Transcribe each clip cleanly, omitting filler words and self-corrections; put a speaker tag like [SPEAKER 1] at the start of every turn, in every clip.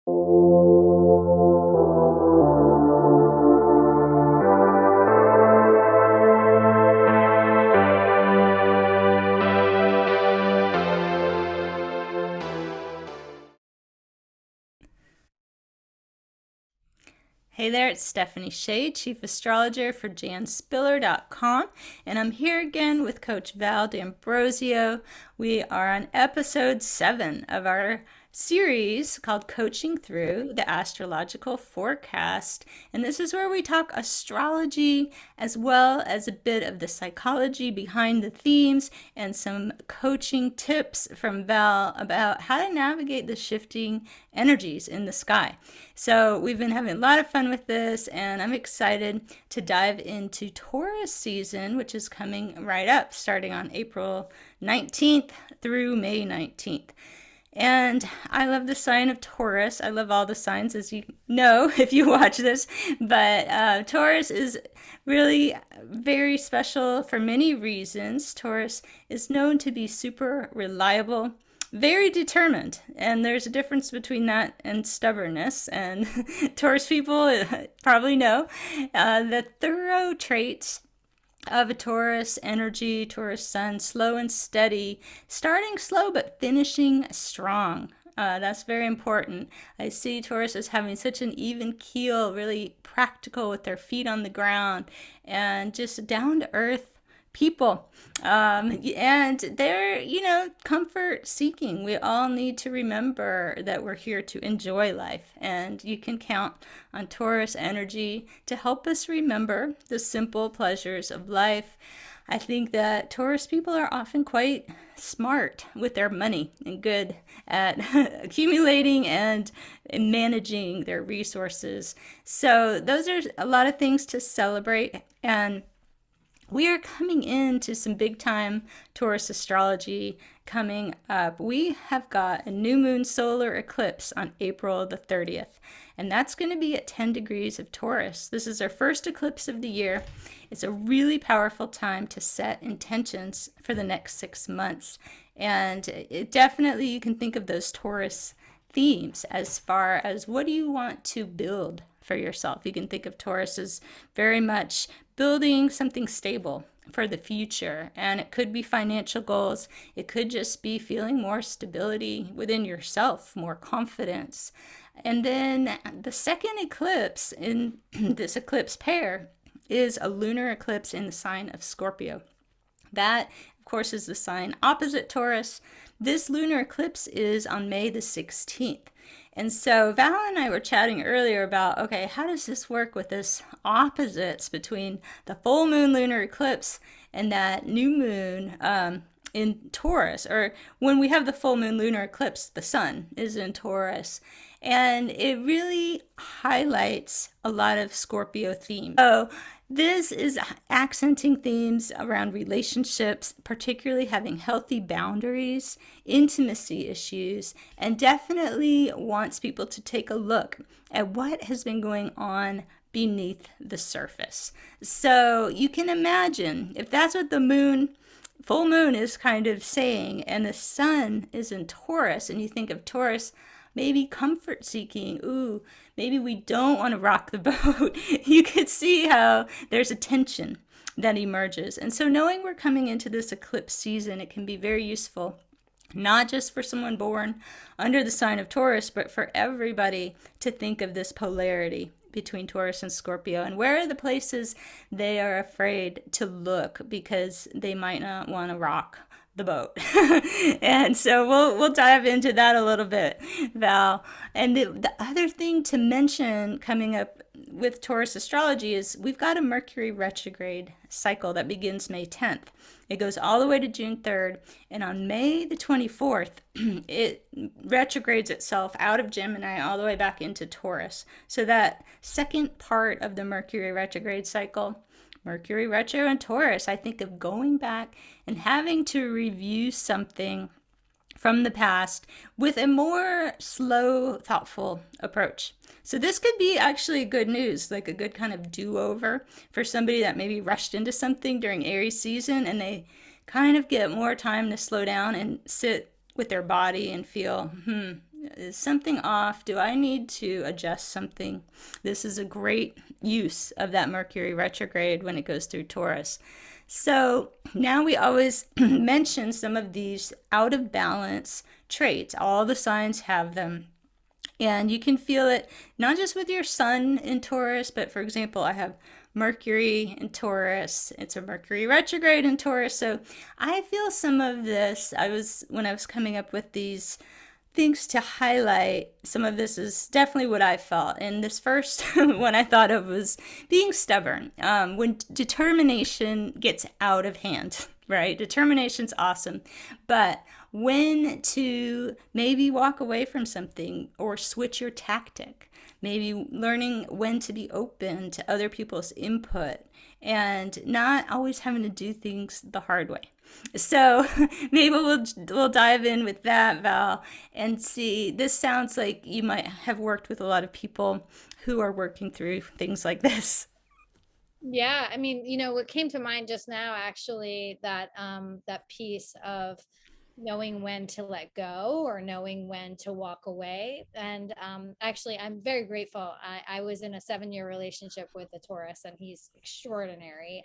[SPEAKER 1] Hey there, it's Stephanie Shea, Chief Astrologer for janspiller.com, and I'm here again with Coach Val D'Ambrosio. We are on episode 7 of our series called Coaching Through the Astrological Forecast, and this is where we talk astrology as well as a bit of the psychology behind the themes and some coaching tips from Val about how to navigate the shifting energies in the sky. So we've been having a lot of fun with this, and I'm excited to dive into Taurus season, which is coming right up, starting on April 19th through May 19th. And I love the sign of Taurus. I love all the signs, as you know if you watch this. But Taurus is really very special for many reasons. Taurus is known to be super reliable, very determined, and there's a difference between that and stubbornness. And Taurus people probably know the thorough traits of a Taurus energy, Taurus sun, slow and steady, starting slow but finishing strong. That's very important. I see Taurus as having such an even keel, really practical with their feet on the ground, and just down to earth people. And they're, comfort seeking. We all need to remember that we're here to enjoy life, and you can count on Taurus energy to help us remember the simple pleasures of life. I think that Taurus people are often quite smart with their money and good at accumulating and managing their resources. So those are a lot of things to celebrate, and we are coming into some big time Taurus astrology coming up. We have got a new moon solar eclipse on April the 30th, and that's going to be at 10 degrees of Taurus. This is our first eclipse of the year. It's a really powerful time to set intentions for the next 6 months. And it definitely, you can think of those Taurus themes as far as what do you want to build for yourself. You can think of Taurus as very much building something stable for the future, and it could be financial goals. It could just be feeling more stability within yourself, more confidence. And then the second eclipse in this eclipse pair is a lunar eclipse in the sign of Scorpio. That, of course, is the sign opposite Taurus. This lunar eclipse is on May the 16th. And so Val and I were chatting earlier about, okay, how does this work with this opposites between the full moon lunar eclipse and that new moon in Taurus? Or when we have the full moon lunar eclipse, the sun is in Taurus. And it really highlights a lot of Scorpio themes. So this is accenting themes around relationships, particularly having healthy boundaries, intimacy issues, and definitely wants people to take a look at what has been going on beneath the surface. So you can imagine if that's what the full moon is kind of saying, and the sun is in Taurus, and you think of Taurus, maybe comfort seeking. Ooh, maybe we don't want to rock the boat. You could see how there's a tension that emerges. And so knowing we're coming into this eclipse season, it can be very useful, not just for someone born under the sign of Taurus, but for everybody to think of this polarity between Taurus and Scorpio, and where are the places they are afraid to look because they might not want to rock the boat. And so we'll dive into that a little bit, Val. And the other thing to mention coming up with Taurus astrology is we've got a Mercury retrograde cycle that begins May 10th. It goes all the way to June 3rd, and on May the 24th, it retrogrades itself out of Gemini all the way back into Taurus. So that second part of the Mercury retrograde cycle, Mercury retro and Taurus, I think of going back and having to review something from the past with a more slow, thoughtful approach. So this could be actually good news, like a good kind of do-over for somebody that maybe rushed into something during Aries season, and they kind of get more time to slow down and sit with their body and feel, Is something off? Do I need to adjust something? This is a great use of that Mercury retrograde when it goes through Taurus. So now we always mention some of these out of balance traits. All the signs have them. And you can feel it not just with your sun in Taurus, but for example, I have Mercury in Taurus. It's a Mercury retrograde in Taurus. So I feel some of this. When I was coming up with these things to highlight, some of this is definitely what I felt. And this first one I thought of was being stubborn. When determination gets out of hand, right? Determination's awesome. But when to maybe walk away from something or switch your tactic, maybe learning when to be open to other people's input and not always having to do things the hard way. So maybe we'll dive in with that, Val, and see. This sounds like you might have worked with a lot of people who are working through things like this.
[SPEAKER 2] Yeah, I mean, what came to mind just now, actually, that piece of knowing when to let go or knowing when to walk away. And actually, I'm very grateful. I was in a 7-year relationship with a Taurus, and he's extraordinary.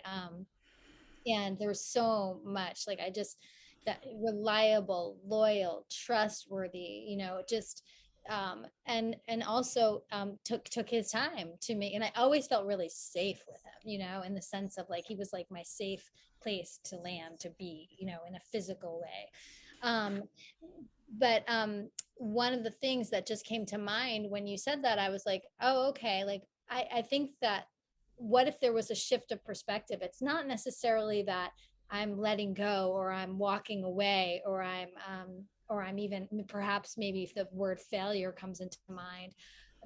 [SPEAKER 2] And there's so much, like, I just, that reliable, loyal, trustworthy, just and also took his time to me, and I always felt really safe with him, in the sense of, like, he was like my safe place to land, to be, in a physical way. Um but one of the things that just came to mind when you said that, I was like, oh, okay, like, I think that, what if there was a shift of perspective? It's not necessarily that I'm letting go, or I'm walking away, or I'm even, perhaps, maybe if the word failure comes into mind,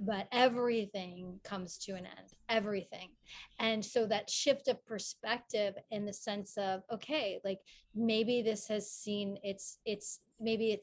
[SPEAKER 2] but everything comes to an end, everything. And so that shift of perspective, in the sense of, okay, like, maybe this has seen it's maybe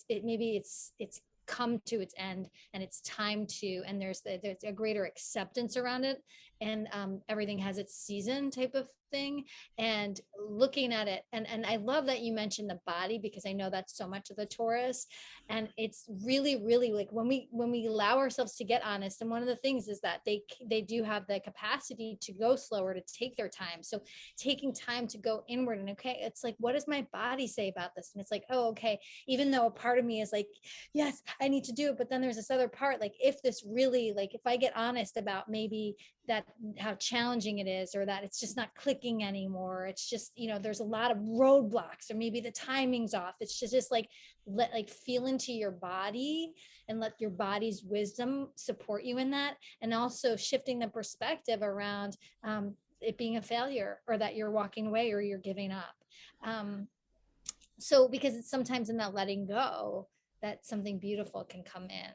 [SPEAKER 2] it's come to its end, and it's time to, and there's a greater acceptance around it, and everything has its season, type of thing. And looking at it, and I love that you mentioned the body, because I know that's so much of the Taurus. And it's really, really, like, when we allow ourselves to get honest, and one of the things is that they do have the capacity to go slower, to take their time. So taking time to go inward, and, okay, it's like, what does my body say about this? And it's like, oh, okay, even though a part of me is like, yes, I need to do it, but then there's this other part, like, if this really, like, if I get honest about maybe that, how challenging it is, or that it's just not clicking anymore, it's just, there's a lot of roadblocks, or maybe the timing's off, it's just like, feel into your body, and let your body's wisdom support you in that. And also shifting the perspective around it being a failure, or that you're walking away, or you're giving up. um, so, because it's sometimes in that letting go that something beautiful can come in.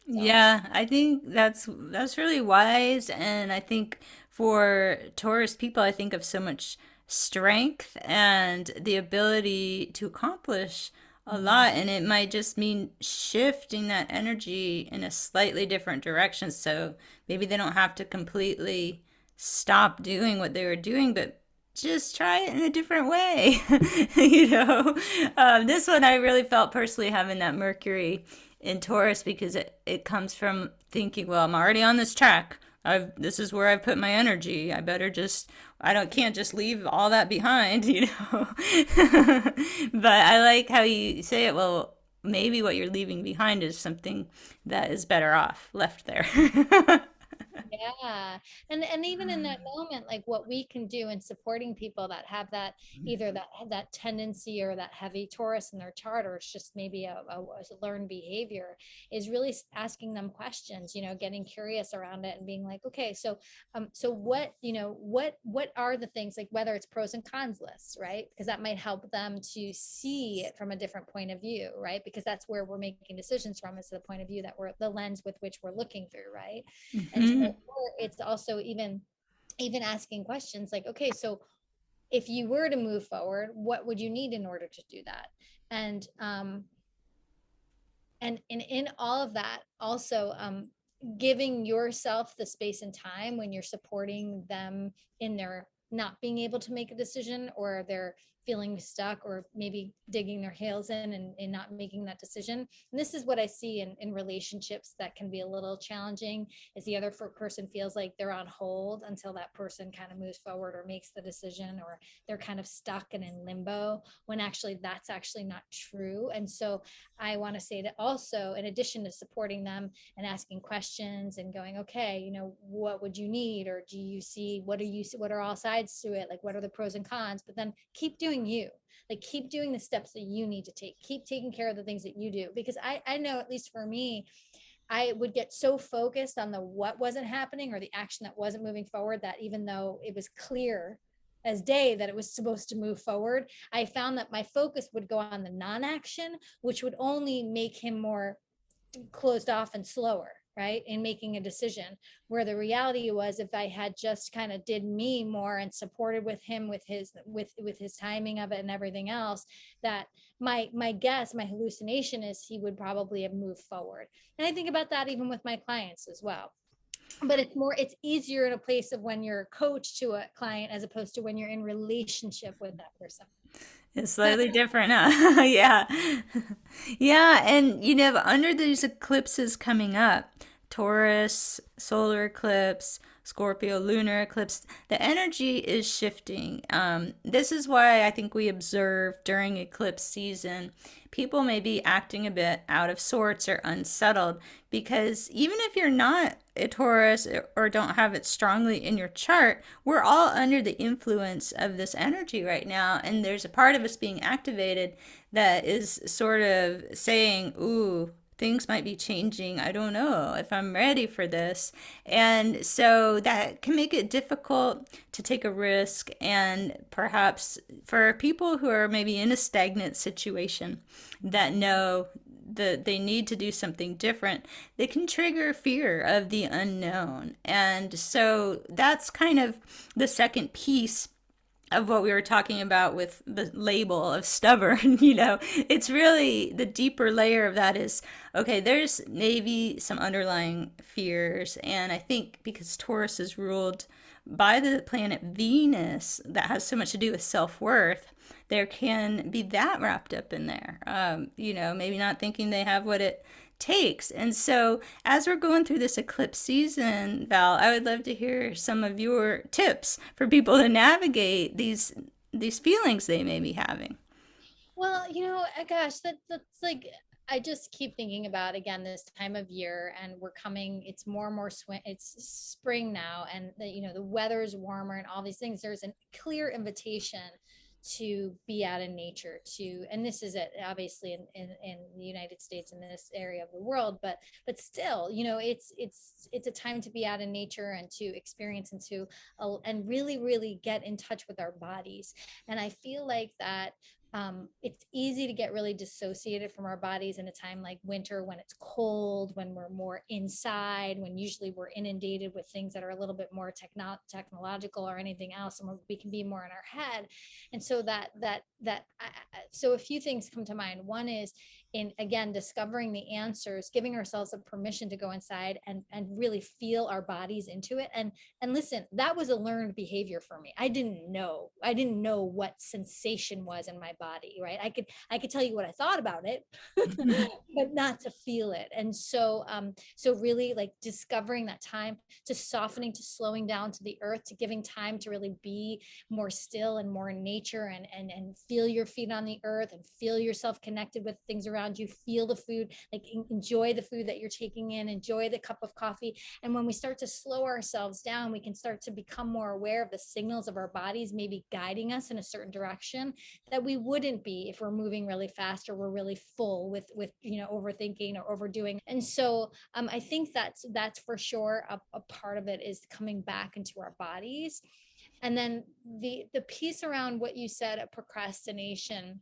[SPEAKER 2] So,
[SPEAKER 1] Yeah, I think that's really wise, and I think for Taurus people, I think of so much strength and the ability to accomplish a
[SPEAKER 2] mhm.
[SPEAKER 1] lot, and it might just mean shifting that energy in a slightly different direction. So maybe they don't have to completely stop doing what they were doing, but just try it in a different way. This one I really felt personally having that Mercury in Taurus because it comes from thinking, well, I'm already on this track. This is where I put my energy. I better just I don't can't just leave all that behind, you know. But I like how you say it. Well, maybe what you're leaving behind is something that is better off left there.
[SPEAKER 2] Yeah. And even in that moment, like, what we can do in supporting people that have that, either that tendency, or that heavy Taurus in their chart, or it's just maybe a learned behavior, is really asking them questions, getting curious around it, and being like, okay, so what are the things, like, whether it's pros and cons lists, right? Because that might help them to see it from a different point of view, right? Because that's where we're making decisions from, is the point of view that we're, the lens with which we're looking through, right? And so,
[SPEAKER 1] Hmm.
[SPEAKER 2] or it's also even asking questions like, okay, so if you were to move forward, what would you need in order to do that? And in all of that, also giving yourself the space and time when you're supporting them in their not being able to make a decision, or their feeling stuck or maybe digging their heels in and not making that decision. And this is what I see in relationships that can be a little challenging, is the other person feels like they're on hold until that person kind of moves forward or makes the decision, or they're kind of stuck and in limbo, when actually that's actually not true. And so I want to say that also, in addition to supporting them and asking questions and going, okay, you know, what would you need? Or do you see, what are all sides to it? Like, what are the pros and cons? But then keep doing you. Like, keep doing the steps that you need to take. Keep taking care of the things that you do. Because I know, at least for me, I would get so focused on the what wasn't happening or the action that wasn't moving forward, that even though it was clear as day that it was supposed to move forward, I found that my focus would go on the non-action, which would only make him more closed off and slower, right, in making a decision. Where the reality was, if I had just kind of did me more and supported with him with his timing of it and everything else, that my guess, my hallucination is he would probably have moved forward. And I think about that even with my clients as well. But it's easier in a place of when you're a coach to a client as opposed to when you're in relationship with that person.
[SPEAKER 1] It's slightly different, huh? Yeah. Yeah. And, you know, under these eclipses coming up, Taurus, solar eclipse, Scorpio, lunar eclipse, the energy is shifting. This is why I think we observe during eclipse season, people may be acting a bit out of sorts or unsettled, because even if you're not a Taurus or don't have it strongly in your chart, we're all under the influence of this energy right now. And there's a part of us being activated that is sort of saying, ooh, things might be changing. I don't know if I'm ready for this. And so that can make it difficult to take a risk. And perhaps for people who are maybe in a stagnant situation that know that they need to do something different, they can trigger fear of the unknown. And so that's kind of the second piece of what we were talking about with the label of stubborn. You know, it's really the deeper layer of that is, okay, there's maybe some underlying fears. And I think because Taurus is ruled by the planet Venus, that has so much to do with self-worth, there can be that wrapped up in there. You know, maybe not thinking they have what it takes. And so as we're going through this eclipse season, Val, I would love to hear some of your tips for people to navigate these feelings they may be having.
[SPEAKER 2] Well, gosh, that's like, I just keep thinking about, again, this time of year, and we're coming, it's more and more it's spring now, and the weather is warmer and all these things. There's a clear invitation to be out in nature, and this is it, obviously, in the United States, in this area of the world, but still, it's a time to be out in nature and to experience and really, really get in touch with our bodies. And I feel like that it's easy to get really dissociated from our bodies in a time like winter, when it's cold, when we're more inside, when usually we're inundated with things that are a little bit more technological or anything else, and we can be more in our head. And so so a few things come to mind. One is, in, again, discovering the answers, giving ourselves a permission to go inside and really feel our bodies into it. And listen, that was a learned behavior for me. I didn't know what sensation was in my body, right? I could tell you what I thought about it, but not to feel it. And so so really, like, discovering that time, to softening, to slowing down to the earth, to giving time to really be more still and more in nature, and feel your feet on the earth, and feel yourself connected with things around you. Feel the food, like, enjoy the food that you're taking in, enjoy the cup of coffee. And when we start to slow ourselves down, we can start to become more aware of the signals of our bodies maybe guiding us in a certain direction that we wouldn't be if we're moving really fast, or we're really full with overthinking or overdoing. And so I think that's for sure a part of it, is coming back into our bodies. And then the piece around what you said, a procrastination,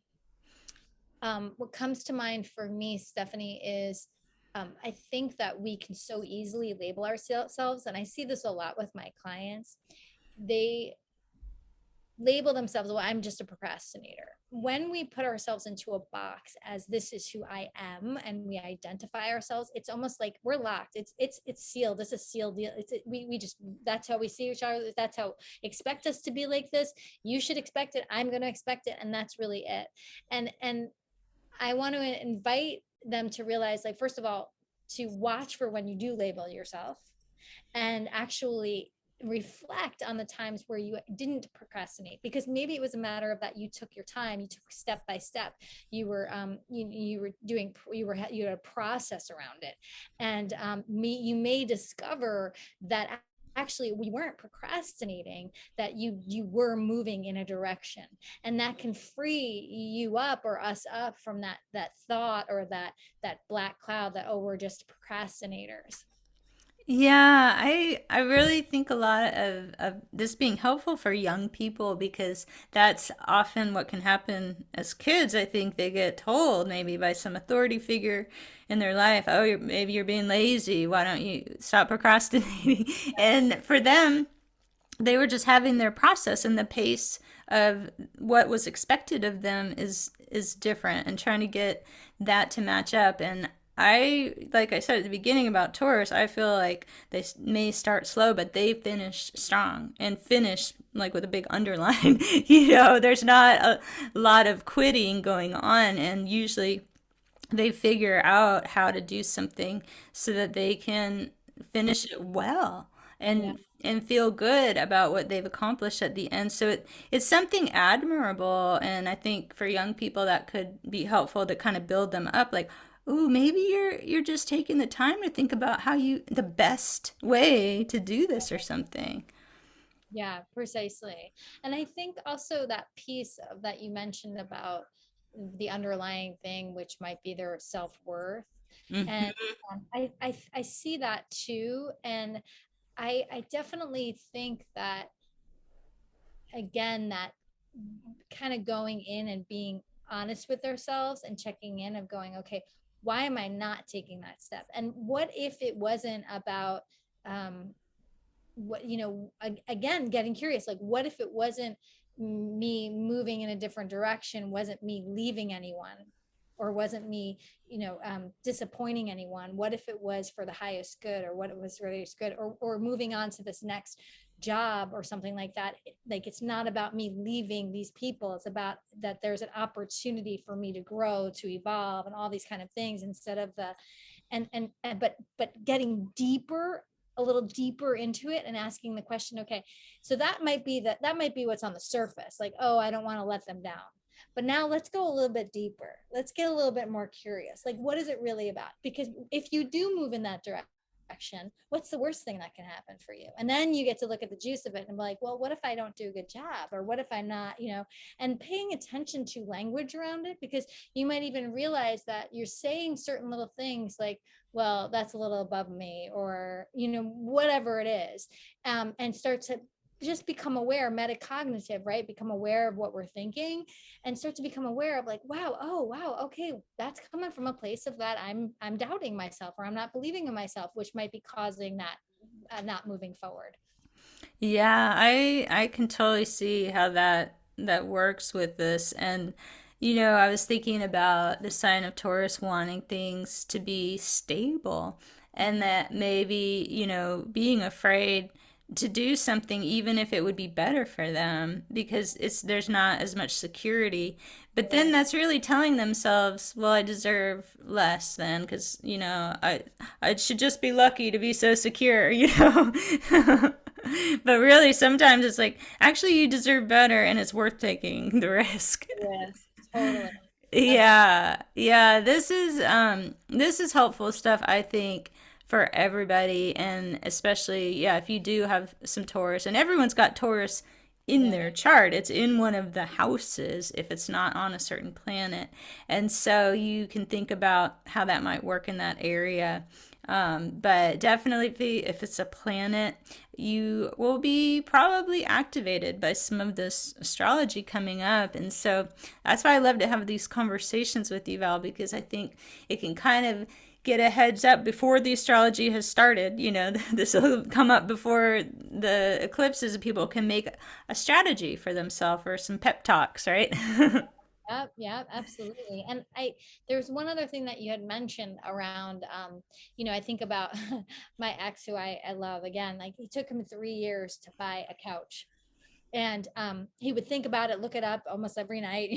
[SPEAKER 2] what comes to mind for me, Stephanie, is I think that we can so easily label ourselves, and I see this a lot with my clients. They label themselves, well, I'm just a procrastinator. When we put ourselves into a box as this is who I am, and we identify ourselves, it's almost like we're locked. It's sealed. It's a sealed deal. We just, that's how we see each other. That's how, expect us to be like this. You should expect it. I'm going to expect it. And that's really it. And I want to invite them to realize, like, first of all, to watch for when you do label yourself, and actually reflect on the times where you didn't procrastinate, because maybe it was a matter of that you took your time, you took step by step, you were you were doing, you had a process around it. And you may discover that actually we weren't procrastinating, that you were moving in a direction, and that can free you up, or us up, from that thought, or that black cloud that, oh, we're just procrastinators.
[SPEAKER 1] Yeah, I really think a lot of this being helpful for young people because that's often what can happen as kids. I think they get told maybe by some authority figure in their life, oh, maybe you're being lazy. Why don't you stop procrastinating? And for them, they were just having their process, and the pace of what was expected of them is different, and trying to get that to match up. And I, like I said at the beginning about Taurus, I feel like they may start slow, but they finish strong and finish like with a big underline. There's not a lot of quitting going on, and usually they figure out how to do something so that they can finish it well
[SPEAKER 2] Yeah.
[SPEAKER 1] and feel good about what they've accomplished at the end. So it's something admirable, and I think for young people that could be helpful to kind of build them up, like, ooh, maybe you're just taking the time to think about how you the best way to do this or something.
[SPEAKER 2] Yeah, precisely. And I think also that piece of that you mentioned about the underlying thing, which might be their self-worth. And
[SPEAKER 1] Hmm.
[SPEAKER 2] I see that too. And I definitely think that, again, that kind of going in and being honest with ourselves and checking in, of going, okay, why am I not taking that step? And what if it wasn't about, what, again, getting curious, like, what if it wasn't me moving in a different direction, wasn't me leaving anyone, or wasn't me, disappointing anyone? What if it was for the highest good, or what it was for the highest good, or moving on to this next job or something like that? Like, it's not about me leaving these people, it's about that there's an opportunity for me to grow, to evolve, and all these kind of things, instead of the, and but getting deeper, a little deeper into it, and asking the question, okay, so that might be what's on the surface, like, oh, I don't want to let them down. But now let's go a little bit deeper. Let's get a little bit more curious. Like, what is it really about? Because if you do move in that direction, what's the worst thing that can happen for you? And then you get to look at the juice of it and be like, well, what if I don't do a good job? Or what if I'm not, and paying attention to language around it, because you might even realize that you're saying certain little things like, well, that's a little above me, or, whatever it is, and start to just become aware, metacognitive, right? Become aware of what we're thinking, and start to become aware of, like, wow, oh wow, okay, that's coming from a place of that I'm doubting myself, or I'm not believing in myself, which might be causing that, not moving forward.
[SPEAKER 1] Yeah, I can totally see how that works with this. And I was thinking about the sign of Taurus wanting things to be stable, and
[SPEAKER 2] Mhm.
[SPEAKER 1] that maybe, being afraid to do something even if it would be better for them because there's not as much security. But then
[SPEAKER 2] Yeah.
[SPEAKER 1] that's really telling themselves, well, I deserve less then because, I should just be lucky to be so secure. But really, sometimes it's like, actually, you deserve better and it's worth taking the risk.
[SPEAKER 2] Yes, totally. That's
[SPEAKER 1] Yeah. Yeah, this is helpful stuff I think for everybody, and especially, yeah, if you do have some Taurus, and everyone's got Taurus in
[SPEAKER 2] yeah.
[SPEAKER 1] their chart. It's in one of the houses if it's not on a certain planet. And so you can think about how that might work in that area. But definitely, if it's a planet, you will be probably activated by some of this astrology coming up. And so that's why I love to have these conversations with you, Val, because I think it can kind of get a heads up before the astrology has started. You know, this will come up before the eclipses, and people can make a strategy for themselves or some pep talks, right?
[SPEAKER 2] Yep, yep, absolutely. And there's one other thing that you had mentioned around, I think about my ex who I love again, like it took him 3 years to buy a couch. And he would think about it, look it up almost every night,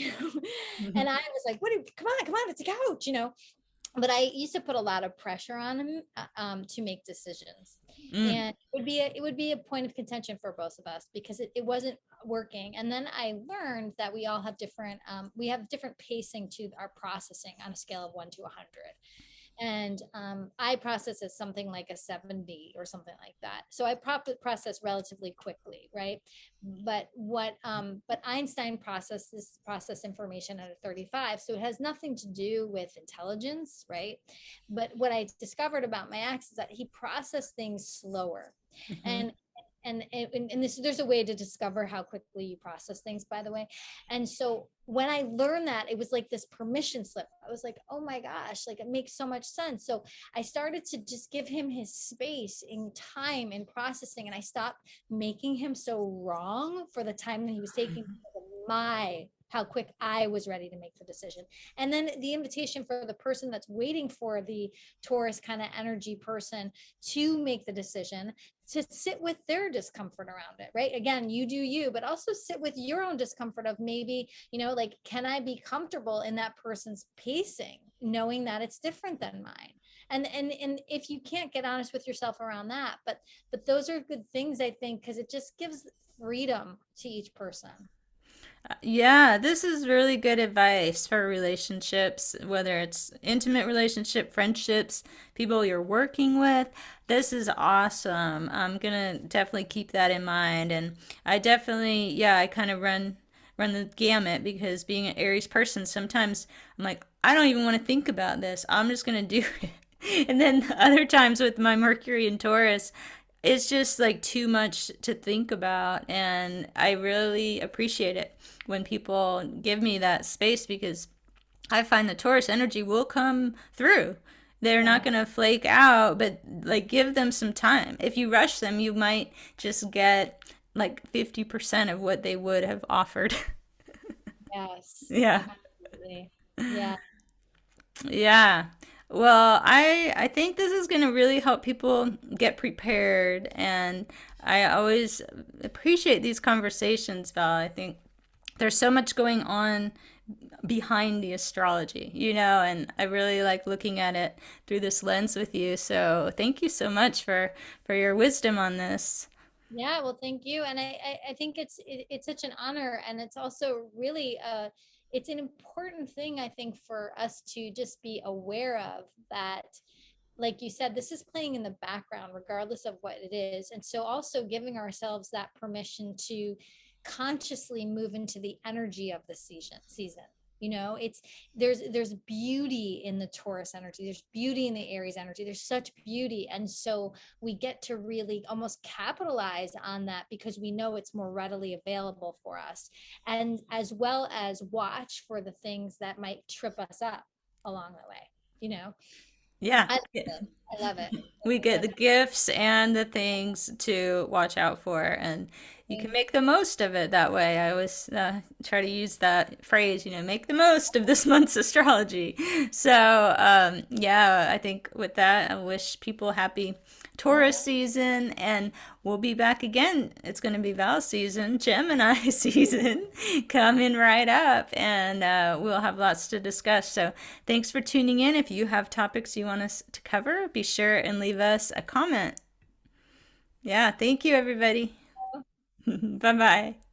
[SPEAKER 2] and I was like, come on, it's a couch, but I used to put a lot of pressure on him to make decisions.
[SPEAKER 1] Mm.
[SPEAKER 2] And it would be a point of contention for both of us because it wasn't working. And then I learned that we all have different pacing to our processing on a scale of 1 to 100. And I process as something like a 70 or something like that. So I process relatively quickly, right? But Einstein process information at a 35, so it has nothing to do with intelligence, right? But what I discovered about my ex is that he processed things slower,
[SPEAKER 1] Mm-hmm.
[SPEAKER 2] and there's a way to discover how quickly you process things, by the way. And so when I learned that, it was like this permission slip. I was like, oh my gosh, like it makes so much sense. So I started to just give him his space in time and processing, and I stopped making him so wrong for the time that he was taking my how quick I was ready to make the decision. And then the invitation for the person that's waiting for the Taurus kind of energy person to make the decision, to sit with their discomfort around it, right? Again, you do you, but also sit with your own discomfort of maybe, like, can I be comfortable in that person's pacing, knowing that it's different than mine? And if you can't get honest with yourself around that, but those are good things, I think, because it just gives freedom to each person.
[SPEAKER 1] Yeah, this is really good advice for relationships, whether it's intimate relationship, friendships, people you're working with. This is awesome. I'm gonna definitely keep that in mind. And I definitely, yeah, I kind of run the gamut because being an Aries person, sometimes I'm like, I don't even want to think about this. I'm just gonna do it. And then other times with my Mercury and Taurus, it's just like too much to think about, and I really appreciate it when people give me that space because I find the Taurus energy will come through. They're not
[SPEAKER 2] Yeah.
[SPEAKER 1] going to flake out, but like give them some time. If you rush them, you might just get like 50% of what they would have offered.
[SPEAKER 2] Yes,
[SPEAKER 1] Yeah.
[SPEAKER 2] absolutely. Yeah.
[SPEAKER 1] Yeah. Well, I think this is going to really help people get prepared, and I always appreciate these conversations, Val. I think there's so much going on behind the astrology, and I really like looking at it through this lens with you. So, thank you so much for your wisdom on this.
[SPEAKER 2] Yeah, well, thank you. And I think it's such an honor, and it's also really it's an important thing, I think, for us to just be aware of that, like you said, this is playing in the background regardless of what it is. And so also giving ourselves that permission to consciously move into the energy of the season. It's there's beauty in the Taurus energy, there's beauty in the Aries energy, there's such beauty. And so we get to really almost capitalize on that because we know it's more readily available for us, and as well as watch for the things that might trip us up along the way you know
[SPEAKER 1] Yeah.
[SPEAKER 2] I love it. I love it.
[SPEAKER 1] We
[SPEAKER 2] I
[SPEAKER 1] get
[SPEAKER 2] love
[SPEAKER 1] the gifts and the things to watch out for, and you can make the most of it that way. I always try to use that phrase, make the most of this month's astrology. So yeah, I think with that, I wish people happy Taurus season, and we'll be back again. It's going to be Val season, Gemini season coming right up, and we'll have lots to discuss. So thanks for tuning in. If you have topics you want us to cover, be sure and leave us a comment. Yeah, thank you, everybody.
[SPEAKER 2] it.
[SPEAKER 1] Bye bye.